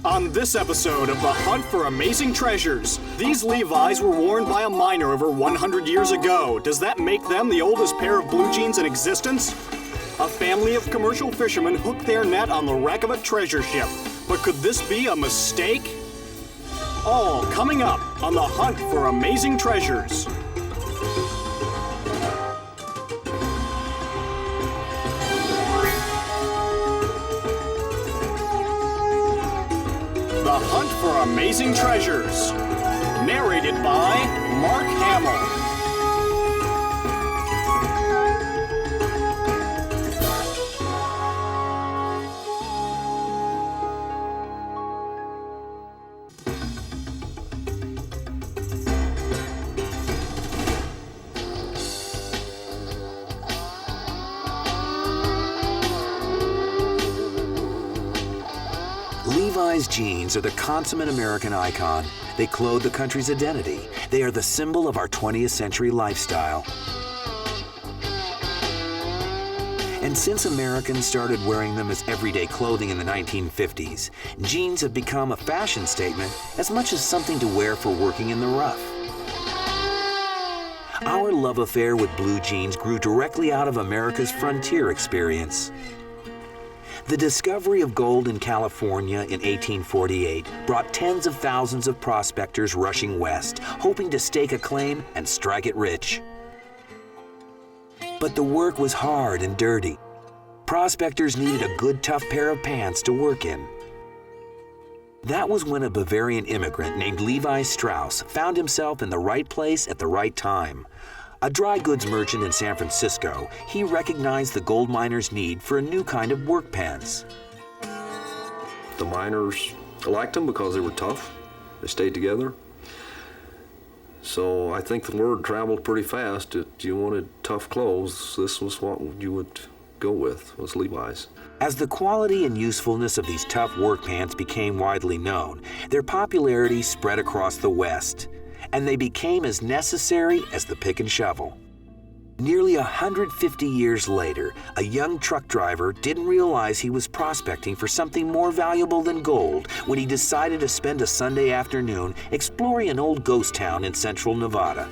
On this episode of The Hunt for Amazing Treasures, these Levi's were worn by a miner over 100 years ago. Does that make them the oldest pair of blue jeans in existence? A family of commercial fishermen hooked their net on the wreck of a treasure ship. But could this be a mistake? All coming up on The Hunt for Amazing Treasures. The Hunt for Amazing Treasures. Narrated by Mark Hamill. Levi's jeans are the consummate American icon. They clothe the country's identity. They are the symbol of our 20th century lifestyle. And since Americans started wearing them as everyday clothing in the 1950s, jeans have become a fashion statement as much as something to wear for working in the rough. Our love affair with blue jeans grew directly out of America's frontier experience. The discovery of gold in California in 1848 brought tens of thousands of prospectors rushing west, hoping to stake a claim and strike it rich. But the work was hard and dirty. Prospectors needed a good, tough pair of pants to work in. That was when a Bavarian immigrant named Levi Strauss found himself in the right place at the right time. A dry goods merchant in San Francisco, he recognized the gold miners' need for a new kind of work pants. The miners liked them because they were tough. They stayed together. So I think the word traveled pretty fast. If you wanted tough clothes, this was what you would go with, was Levi's. As the quality and usefulness of these tough work pants became widely known, their popularity spread across the West, and they became as necessary as the pick and shovel. Nearly 150 years later, a young truck driver didn't realize he was prospecting for something more valuable than gold when he decided to spend a Sunday afternoon exploring an old ghost town in central Nevada.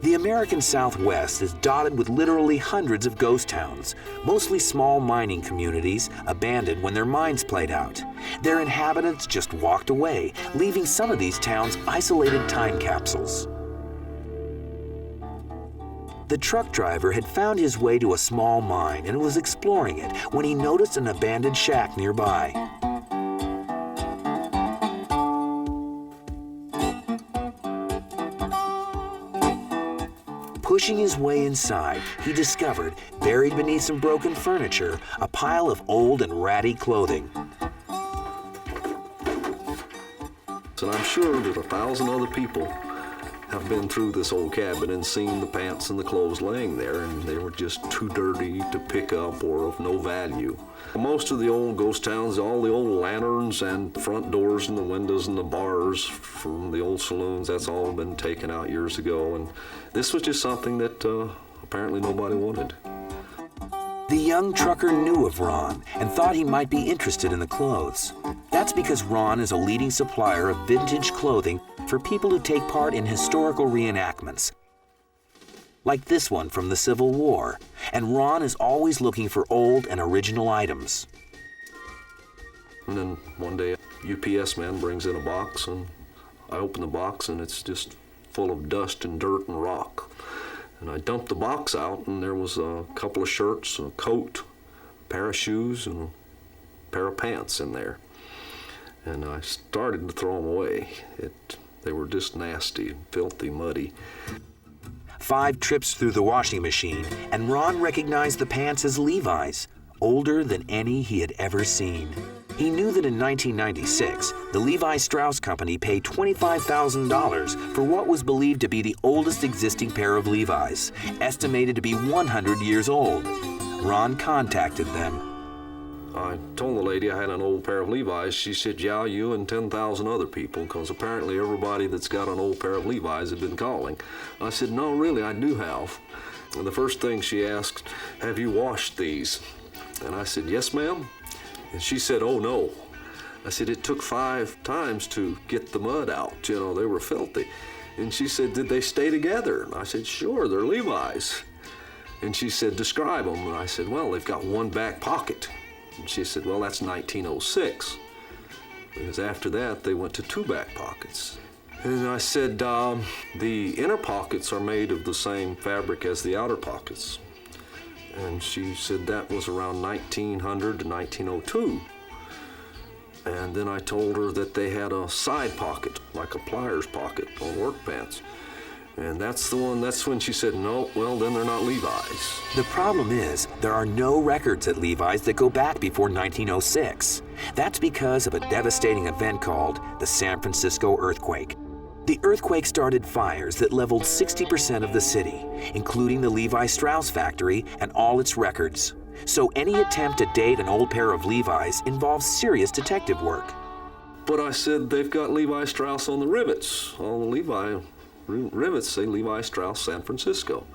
The American Southwest is dotted with literally hundreds of ghost towns, mostly small mining communities abandoned when their mines played out. Their inhabitants just walked away, leaving some of these towns isolated time capsules. The truck driver had found his way to a small mine and was exploring it when he noticed an abandoned shack nearby. Pushing his way inside, he discovered, buried beneath some broken furniture, a pile of old and ratty clothing. And I'm sure that 1,000 other people have been through this old cabin and seen the pants and the clothes laying there, and they were just too dirty to pick up or of no value. Most of the old ghost towns, all the old lanterns and the front doors and the windows and the bars from the old saloons, that's all been taken out years ago, and this was just something that apparently nobody wanted. The young trucker knew of Ron and thought he might be interested in the clothes. That's because Ron is a leading supplier of vintage clothing for people who take part in historical reenactments, like this one from the Civil War, and Ron is always looking for old and original items. And then one day, a UPS man brings in a box, and I open the box, and it's just full of dust and dirt and rock. And I dumped the box out, and there was a couple of shirts, a coat, a pair of shoes, and a pair of pants in there. And I started to throw them away. They were just nasty, filthy, muddy. 5 trips through the washing machine, and Ron recognized the pants as Levi's, older than any he had ever seen. He knew that in 1996, the Levi Strauss Company paid $25,000 for what was believed to be the oldest existing pair of Levi's, estimated to be 100 years old. Ron contacted them. I told the lady I had an old pair of Levi's. She said, yeah, you and 10,000 other people, because apparently everybody that's got an old pair of Levi's had been calling. I said, no, really, I do have. And the first thing she asked, have you washed these? And I said, yes, ma'am. And she said, "Oh no." I said, "It took 5 times to get the mud out. You know, they were filthy." And she said, "Did they stay together?" And I said, "Sure, they're Levi's." And she said, "Describe them." And I said, "Well, they've got one back pocket." And she said, "Well, that's 1906. Because after that, they went to 2 back pockets." And I said, "The inner pockets are made of the same fabric as the outer pockets." And she said that was around 1900 to 1902. And then I told her that they had a side pocket, like a pliers pocket on work pants. And that's when she said, "No, well, then they're not Levi's." The problem is, there are no records at Levi's that go back before 1906. That's because of a devastating event called the San Francisco earthquake. The earthquake started fires that leveled 60% of the city, including the Levi Strauss factory and all its records. So any attempt to date an old pair of Levi's involves serious detective work. But I said, "They've got Levi Strauss on the rivets. All the Levi rivets say Levi Strauss San Francisco."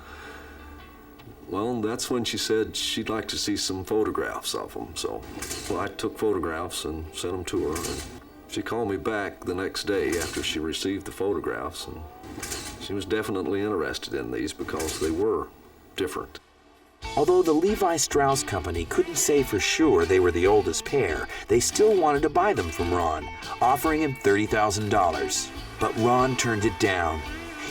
Well, that's when she said she'd like to see some photographs of them. So I took photographs and sent them to her. And she called me back the next day after she received the photographs, and she was definitely interested in these because they were different. Although the Levi Strauss Company couldn't say for sure they were the oldest pair, they still wanted to buy them from Ron, offering him $30,000. But Ron turned it down.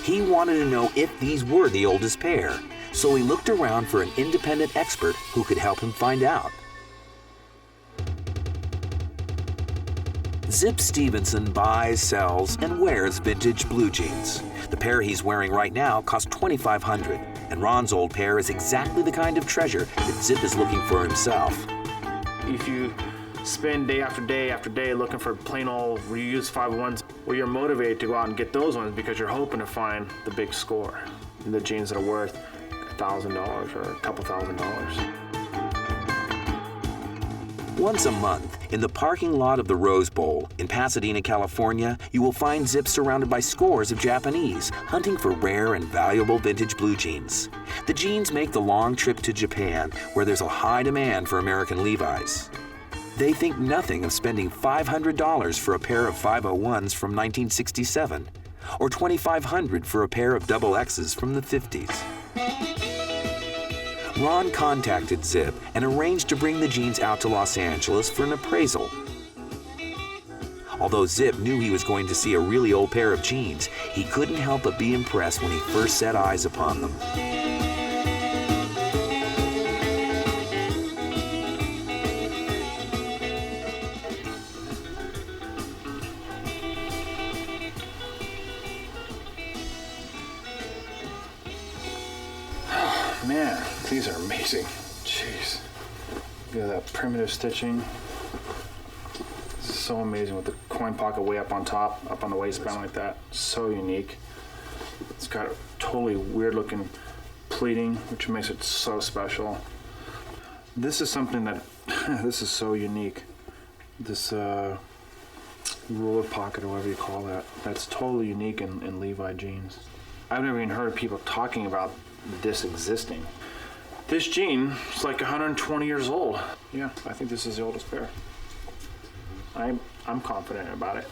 He wanted to know if these were the oldest pair, so he looked around for an independent expert who could help him find out. Zip Stevenson buys, sells, and wears vintage blue jeans. The pair he's wearing right now cost $2,500, and Ron's old pair is exactly the kind of treasure that Zip is looking for himself. If you spend day after day after day looking for plain old reused 501s, well, you're motivated to go out and get those ones because you're hoping to find the big score, the jeans that are worth $1,000 or a couple $1,000. Once a month, in the parking lot of the Rose Bowl in Pasadena, California, you will find Zip surrounded by scores of Japanese hunting for rare and valuable vintage blue jeans. The jeans make the long trip to Japan, where there's a high demand for American Levi's. They think nothing of spending $500 for a pair of 501s from 1967, or $2,500 for a pair of double X's from the 50s. Ron contacted Zip and arranged to bring the jeans out to Los Angeles for an appraisal. Although Zip knew he was going to see a really old pair of jeans, he couldn't help but be impressed when he first set eyes upon them. Man, these are amazing. Jeez. Look at that primitive stitching. This is so amazing with the coin pocket way up on top, up on the waistband like that. So unique. It's got a totally weird looking pleating, which makes it so special. This is something that, this is so unique. This ruler pocket, or whatever you call that, that's totally unique in Levi jeans. I've never even heard of people talking about this existing. This jean is like 120 years old. Yeah, I think this is the oldest pair. I'm confident about it.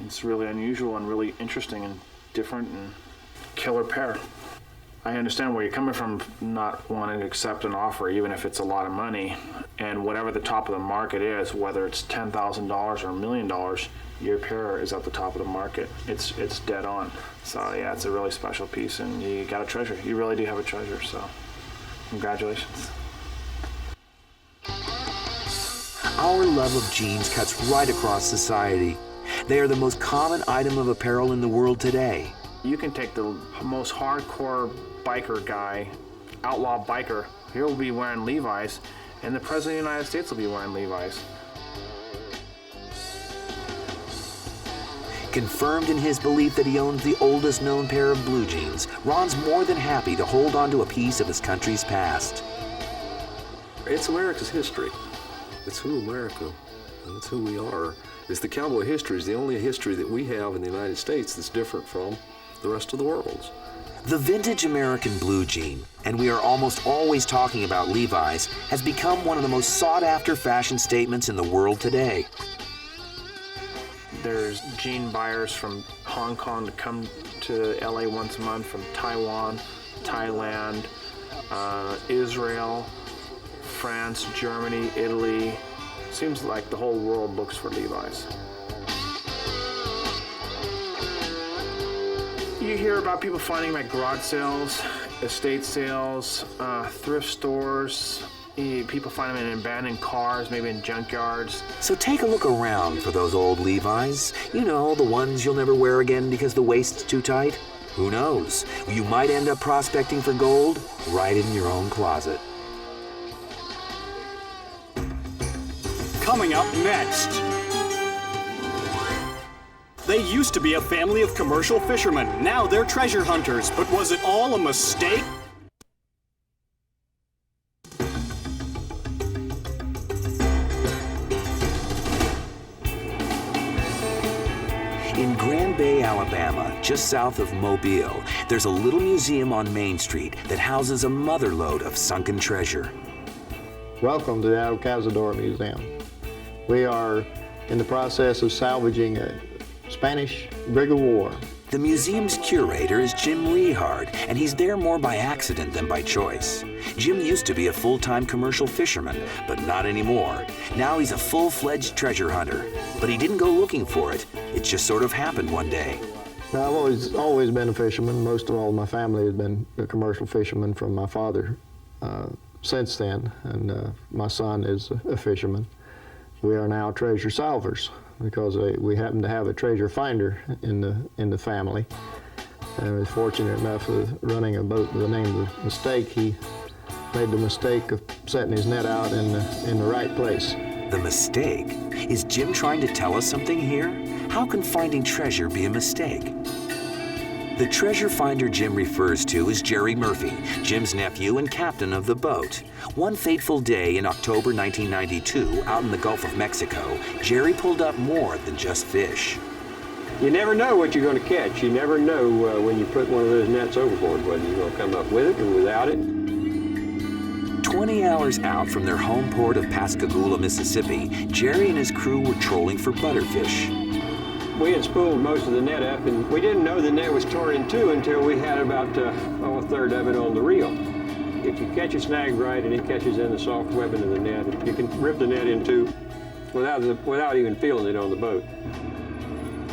It's really unusual and really interesting and different and killer pair. I understand where you're coming from, not wanting to accept an offer even if it's a lot of money, and whatever the top of the market is, whether it's $10,000 or $1 million, your pair is at the top of the market. It's dead on. So yeah, it's a really special piece, and you got a treasure. You really do have a treasure, so congratulations. Our love of jeans cuts right across society. They are the most common item of apparel in the world today. You can take the most hardcore biker guy, outlaw biker, he'll be wearing Levi's, and the President of the United States will be wearing Levi's. Confirmed in his belief that he owns the oldest known pair of blue jeans, Ron's more than happy to hold on to a piece of his country's past. It's America's history. It's who America, it's who we are. It's the cowboy history is the only history that we have in the United States that's different from the rest of the world's. The vintage American blue jean, and we are almost always talking about Levi's, has become one of the most sought-after fashion statements in the world today. There's jean buyers from Hong Kong to come to LA once a month, from Taiwan, Thailand, Israel, France, Germany, Italy. Seems like the whole world looks for Levi's. You hear about people finding them at garage sales, estate sales, thrift stores. People find them in abandoned cars, maybe in junkyards. So take a look around for those old Levi's. You know, the ones you'll never wear again because the waist's too tight. Who knows? You might end up prospecting for gold right in your own closet. Coming up next. They used to be a family of commercial fishermen. Now they're treasure hunters. But was it all a mistake? In Grand Bay, Alabama, just south of Mobile, there's a little museum on Main Street that houses a motherlode of sunken treasure. Welcome to the Cazador Museum. We are in the process of salvaging a Spanish brig of war. The museum's curator is Jim Rehard, and he's there more by accident than by choice. Jim used to be a full-time commercial fisherman, but not anymore. Now he's a full-fledged treasure hunter, but he didn't go looking for it. It just sort of happened one day. Now, I've always been a fisherman. Most of all, my family has been a commercial fisherman from my father since then, and my son is a fisherman. We are now treasure salvers, because we happen to have a treasure finder in the family. And I was fortunate enough of running a boat by the name of Mistake. He made the mistake of setting his net out in the right place. The mistake? Is Jim trying to tell us something here? How can finding treasure be a mistake? The treasure finder Jim refers to is Jerry Murphy, Jim's nephew and captain of the boat. One fateful day in October 1992, out in the Gulf of Mexico, Jerry pulled up more than just fish. You never know what you're going to catch. You never know when you put one of those nets overboard, whether you're going to come up with it or without it. 20 hours out from their home port of Pascagoula, Mississippi, Jerry and his crew were trolling for butterfish. We had spooled most of the net up, and we didn't know the net was torn in two until we had about a third of it on the reel. If you catch a snag right and it catches in the soft webbing of the net, you can rip the net in two without even feeling it on the boat.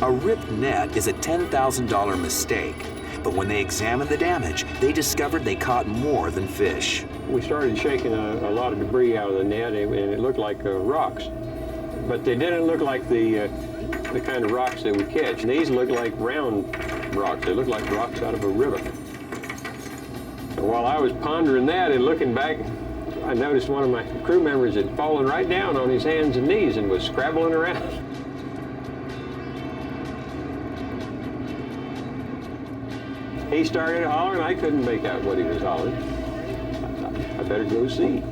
A ripped net is a $10,000 mistake, but when they examined the damage, they discovered they caught more than fish. We started shaking a lot of debris out of the net, and it looked like rocks, but they didn't look like the kind of rocks that we catch. And these look like round rocks. They look like rocks out of a river. And while I was pondering that and looking back, I noticed one of my crew members had fallen right down on his hands and knees and was scrabbling around. He started hollering. I couldn't make out what he was hollering. I better go see.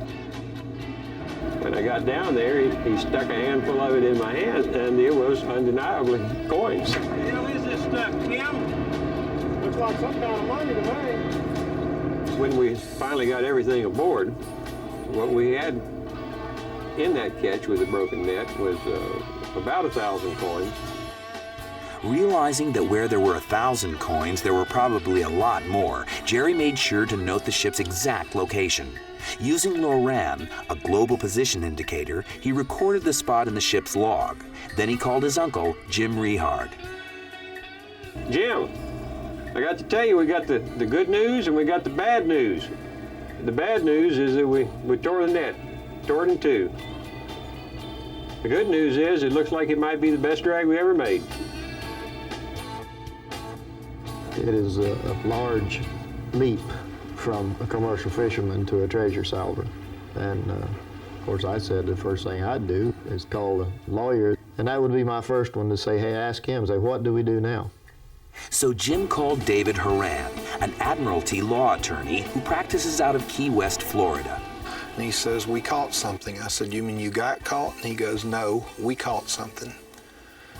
When I got down there, he stuck a handful of it in my hand, and it was undeniably coins. What the hell is this stuff, Tim? Looks like some kind of money to me. When we finally got everything aboard, what we had in that catch with the broken net was about 1,000 coins. Realizing that where there were 1,000 coins, there were probably a lot more, Jerry made sure to note the ship's exact location. Using LORAN, a global position indicator, he recorded the spot in the ship's log. Then he called his uncle, Jim Rehard. Jim, I got to tell you, we got the good news and we got the bad news. The bad news is that we tore the net, tore it in two. The good news is it looks like it might be the best drag we ever made. It is a large leap from a commercial fisherman to a treasure salver. And of course I said the first thing I'd do is call a lawyer. And that would be my first one to say, hey, ask him, say, what do we do now? So Jim called David Horan, an Admiralty law attorney who practices out of Key West, Florida. And he says, we caught something. I said, you mean you got caught? And he goes, no, we caught something.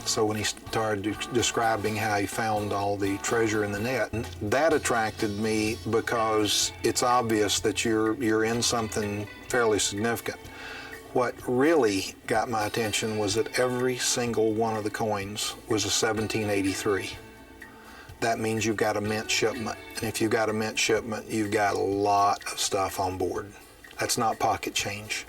So when he started describing how he found all the treasure in the net, that attracted me because it's obvious that you're in something fairly significant. What really got my attention was that every single one of the coins was a 1783. That means you've got a mint shipment. And if you've got a mint shipment, you've got a lot of stuff on board. That's not pocket change.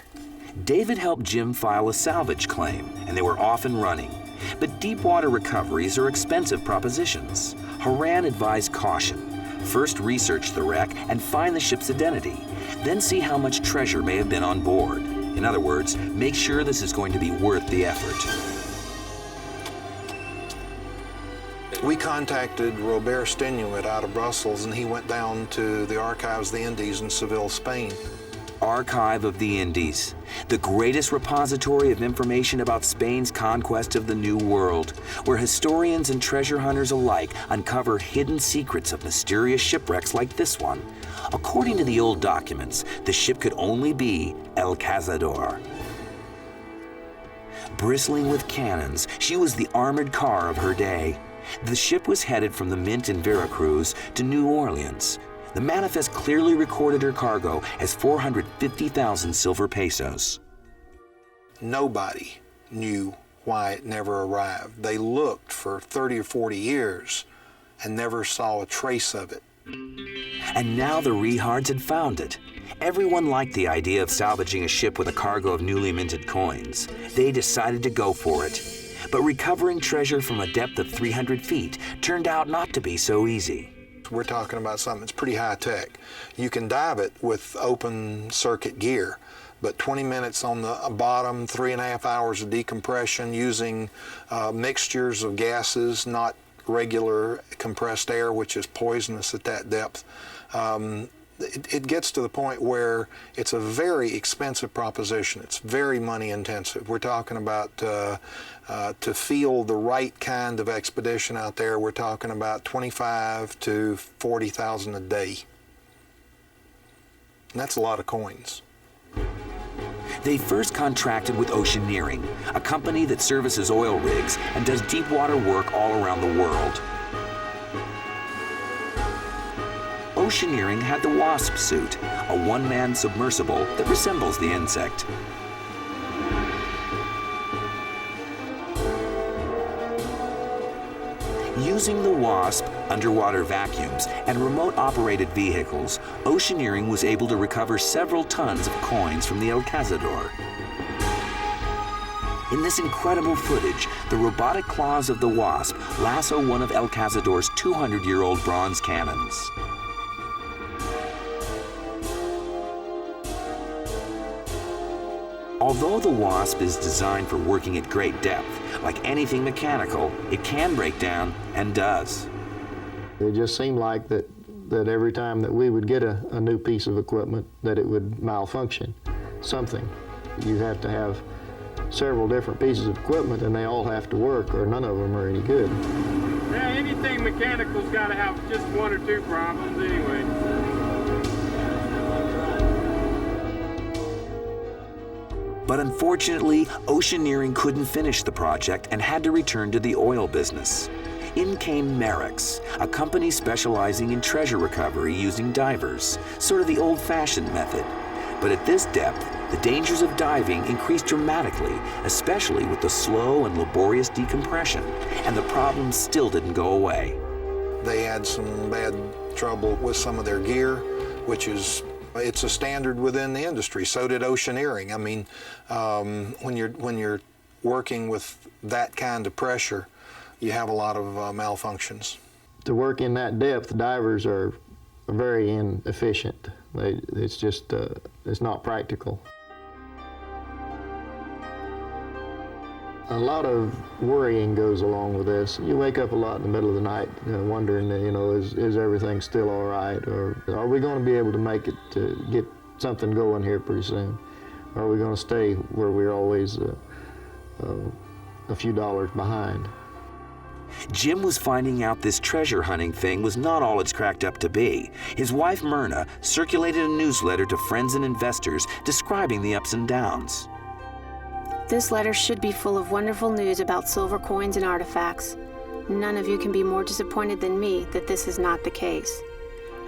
David helped Jim file a salvage claim, and they were off and running. But deep water recoveries are expensive propositions. Horan advised caution. First research the wreck and find the ship's identity. Then see how much treasure may have been on board. In other words, make sure this is going to be worth the effort. We contacted Robert Stenuit out of Brussels, and he went down to the Archives of the Indies in Seville, Spain. Archive of the Indies, the greatest repository of information about Spain's conquest of the New World, where historians and treasure hunters alike uncover hidden secrets of mysterious shipwrecks like this one. According to the old documents, the ship could only be El Cazador. Bristling with cannons, she was the armored car of her day. The ship was headed from the mint in Veracruz to New Orleans. The manifest clearly recorded her cargo as 450,000 silver pesos. Nobody knew why it never arrived. They looked for 30 or 40 years and never saw a trace of it. And now the Rehards had found it. Everyone liked the idea of salvaging a ship with a cargo of newly minted coins. They decided to go for it. But recovering treasure from a depth of 300 feet turned out not to be so easy. We're talking about something that's pretty high tech. You can dive it with open circuit gear, but 20 minutes on the bottom, 3.5 hours of decompression using mixtures of gases, not regular compressed air, which is poisonous at that depth. It gets to the point where it's a very expensive proposition. It's very money intensive. We're talking about to field the right kind of expedition out there, we're talking about $25,000 to $40,000 a day. And that's a lot of coins. They first contracted with Oceaneering, a company that services oil rigs and does deep water work all around the world. Oceaneering had the Wasp suit, a one-man submersible that resembles the insect. Using the Wasp, underwater vacuums, and remote-operated vehicles, Oceaneering was able to recover several tons of coins from the El Cazador. In this incredible footage, the robotic claws of the Wasp lasso one of El Cazador's 200-year-old bronze cannons. Although the Wasp is designed for working at great depth, like anything mechanical, it can break down, and does. It just seemed like that every time that we would get a new piece of equipment, that it would malfunction, something. You have to have several different pieces of equipment, and they all have to work, or none of them are any good. Yeah, anything mechanical's got to have just one or two problems anyway. But unfortunately, Oceaneering couldn't finish the project and had to return to the oil business. In came Merrick's, a company specializing in treasure recovery using divers, sort of the old-fashioned method. But at this depth, the dangers of diving increased dramatically, especially with the slow and laborious decompression, and the problems still didn't go away. They had some bad trouble with some of their gear, which is it's a standard within the industry. So did Oceaneering. I mean, when you're working with that kind of pressure, you have a lot of malfunctions. To work in that depth, divers are very inefficient. It's just it's not practical. A lot of worrying goes along with this. You wake up a lot in the middle of the night wondering, is everything still all right? Or are we going to be able to make it to get something going here pretty soon? Or are we going to stay where we're always a few dollars behind? Jim was finding out this treasure hunting thing was not all it's cracked up to be. His wife, Myrna, circulated a newsletter to friends and investors describing the ups and downs. This letter should be full of wonderful news about silver coins and artifacts. None of you can be more disappointed than me that this is not the case.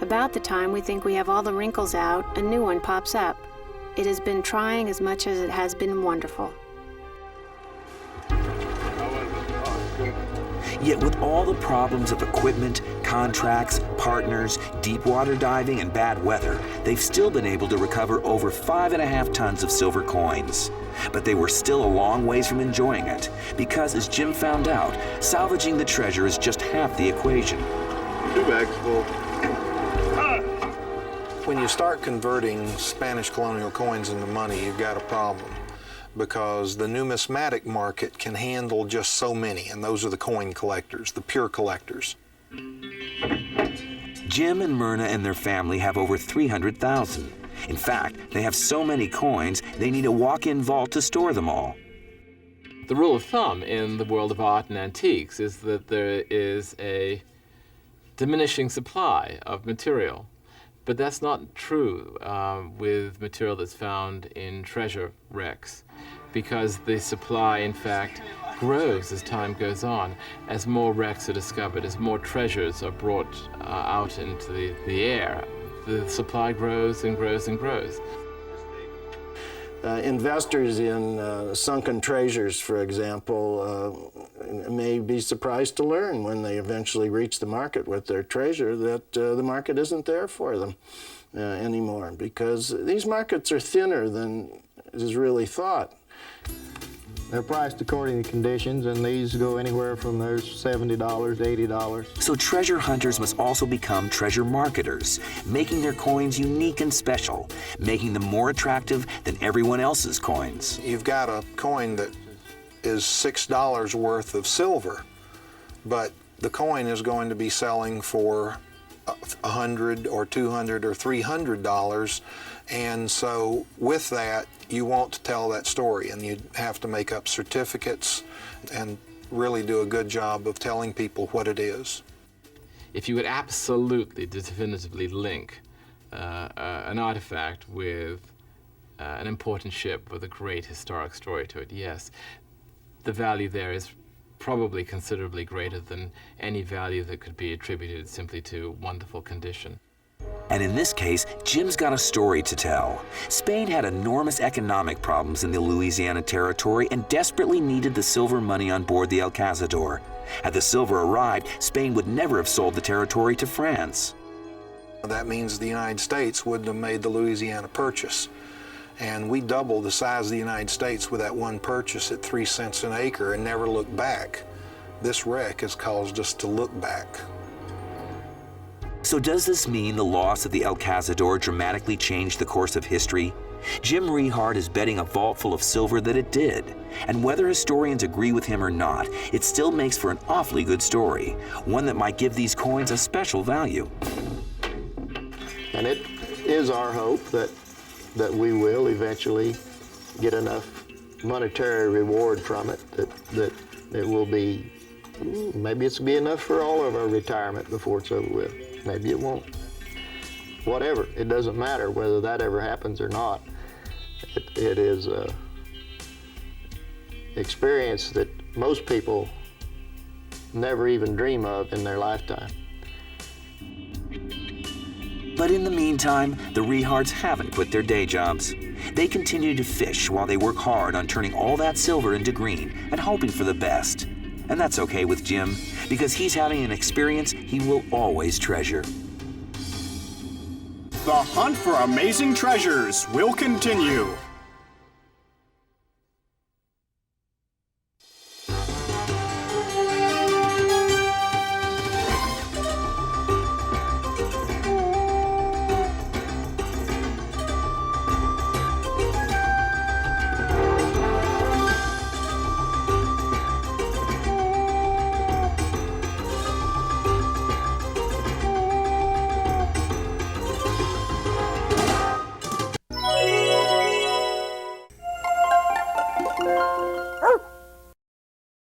About the time we think we have all the wrinkles out, a new one pops up. It has been trying as much as it has been wonderful. Yet with all the problems of equipment, contracts, partners, deep water diving, and bad weather, they've still been able to recover over 5.5 tons of silver coins. But they were still a long ways from enjoying it, because as Jim found out, salvaging the treasure is just half the equation. 2 bags full. When you start converting Spanish colonial coins into money, you've got a problem, because the numismatic market can handle just so many, and those are the coin collectors, the pure collectors. Jim and Myrna and their family have over 300,000. In fact, they have so many coins, they need a walk-in vault to store them all. The rule of thumb in the world of art and antiques is that there is a diminishing supply of material. But that's not true with material that's found in treasure wrecks, because the supply, in fact, grows as time goes on, as more wrecks are discovered, as more treasures are brought out into the air. The supply grows and grows and grows. Investors in sunken treasures, for example, may be surprised to learn when they eventually reach the market with their treasure that the market isn't there for them anymore, because these markets are thinner than is really thought. They're priced according to conditions, and these go anywhere from those $70 to $80. So treasure hunters must also become treasure marketers, making their coins unique and special, making them more attractive than everyone else's coins. You've got a coin that is $6 worth of silver, but the coin is going to be selling for $100 or $200 or $300, and so with that, you want to tell that story, and you have to make up certificates and really do a good job of telling people what it is. If you would absolutely definitively link an artifact with an important ship with a great historic story to it, yes, the value there is probably considerably greater than any value that could be attributed simply to wonderful condition. And in this case, Jim's got a story to tell. Spain had enormous economic problems in the Louisiana Territory and desperately needed the silver money on board the El Cazador. Had the silver arrived, Spain would never have sold the territory to France. That means the United States wouldn't have made the Louisiana Purchase. And we doubled the size of the United States with that one purchase at 3 cents an acre and never looked back. This wreck has caused us to look back. So does this mean the loss of the El Cazador dramatically changed the course of history? Jim Rehard is betting a vault full of silver that it did. And whether historians agree with him or not, it still makes for an awfully good story, one that might give these coins a special value. And it is our hope that we will eventually get enough monetary reward from it that it will be, maybe it's be enough for all of our retirement before it's over with. Maybe it won't. Whatever, it doesn't matter whether that ever happens or not. It is an experience that most people never even dream of in their lifetime. But in the meantime, the Rehards haven't quit their day jobs. They continue to fish while they work hard on turning all that silver into green and hoping for the best. And that's okay with Jim, because he's having an experience he will always treasure. The hunt for amazing treasures will continue.